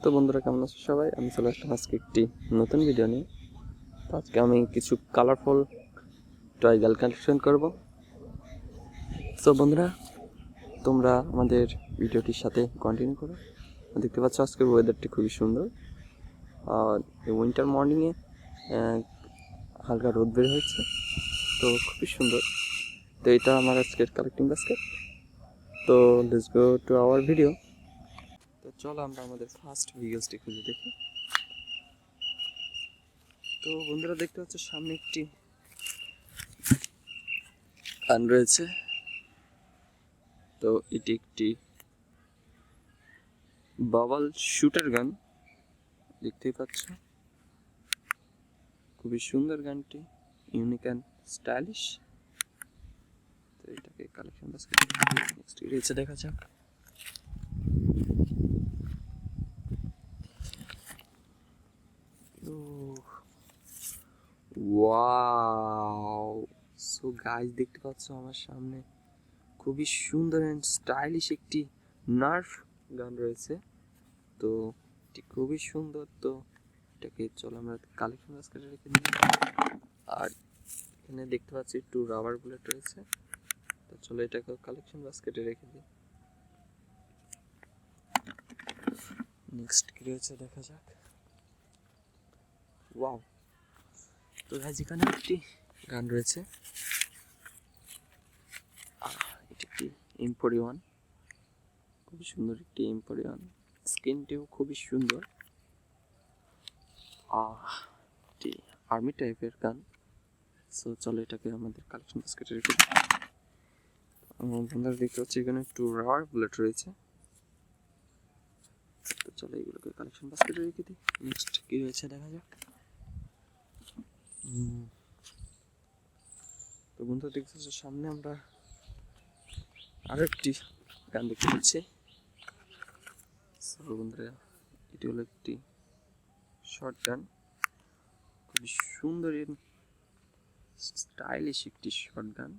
তো বন্ধুরা কেমন আছো সবাই? আমি চলে আসলাম আজকে একটি নতুন ভিডিও নিয়ে। তো আজকে আমি কিছু কালারফুল টয় গার্ল কালেকশন করব। তো বন্ধুরা তোমরা আমাদের ভিডিওটির সাথে কন্টিনিউ করো। দেখতে পাচ্ছ আজকের ওয়েদারটি খুবই সুন্দর, আর এই উইন্টার মর্নিংয়ে হালকা রোদ বের হয়েছে, তো খুবই সুন্দর। তো এটা আমার আজকের কালেক্টিং বাস্কেট। তো let's go to our video. তো চলো আমরা আমাদের ফার্স্ট ভিগেলসটি খুঁজে দেখি। তো বন্ধুরা দেখতে পাচ্ছ সামনে একটি গান রয়েছে। তো এটি একটি বাবল শুটার গান, দেখতেই পাচ্ছ। খুবই সুন্দর গানটি, ইউনিক অ্যান্ড স্টাইলিশ। তো এটাকে কালেকশন বাস্কেটে নেক্সট রয়েছে, দেখা যাক। ওয়াও, সো গাইস দেখতে পাচ্ছ আমার সামনে খুবই সুন্দর অ্যান্ড স্টাইলিশ একটি নার্ভ গান রয়েছে। তো এটি খুবই সুন্দর। তো এটাকে চলো আমরা কালেকশন বাস্কেটে রেখে দিই। আর এখানে দেখতে পাচ্ছি একটু রাবার বুলেট রয়েছে। তো চলো এটাকে কালেকশন বাস্কেটে রেখে দিই। নেক্সট কি রয়েছে দেখা যাক। ওয়াও, তো গাইস এখানে একটি গান রয়েছে। এটি একটি M4A1, খুবই সুন্দর একটি M4A1। স্কিনটিও খুবই সুন্দর। এটি আর্মি টাইপের গান। সো চলো এটাকে আমাদের কালেকশন বাস্কেটে রেখে দিই। বন্ধুরা দেখতে পাচ্ছি এখানে একটু রাবার বুলেট রয়েছে। তো চলো এগুলোকে কালেকশন বাস্কেটে রেখে দিই। নেক্সট কি রয়েছে দেখা যাক। তো বন্ধুরা দেখতে পাচ্ছি সামনে আমরা আরো একটি গান দেখতে পাচ্ছি। বন্ধুরা এটি হলো একটি শর্ট গান, খুবই সুন্দর স্টাইলিশ একটি শর্ট গান।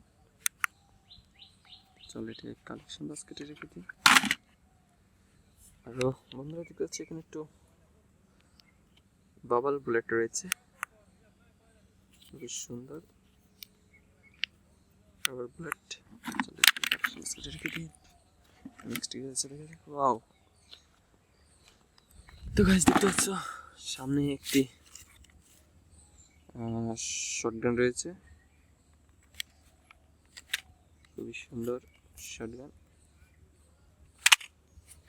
চলো এটাকে কালেকশন বাস্কেটে রেখে দিই। আরো বন্ধুরা দেখতে পাচ্ছি এখানে একটু বাবল বুলেট রয়েছে, খুবই সুন্দর রাবার বুলেট। চলো এটাকে কালেকশন বাস্কেটে রেখে দিই। নেক্সট কি রয়েছে দেখা যাক। ওয়াও, তো গাইস দেখতে পাচ্ছ সামনে একটি শটগান রয়েছে, খুবই সুন্দর শটগান।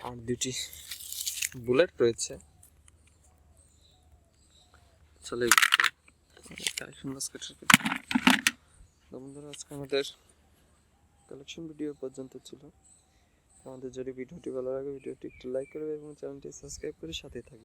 আর দুটি বুলেট রয়েছে। চলে কালেকশন বাস্কেট রেখে দিই। বন্ধুরা আজকে আমাদের কালেকশন ভিডিও পর্যন্ত ছিল। আমাদের যদি ভিডিওটি ভালো লাগে ভিডিওটি একটু লাইক করবে এবং চ্যানেলটি সাবস্ক্রাইব করে সাথে থাকবে।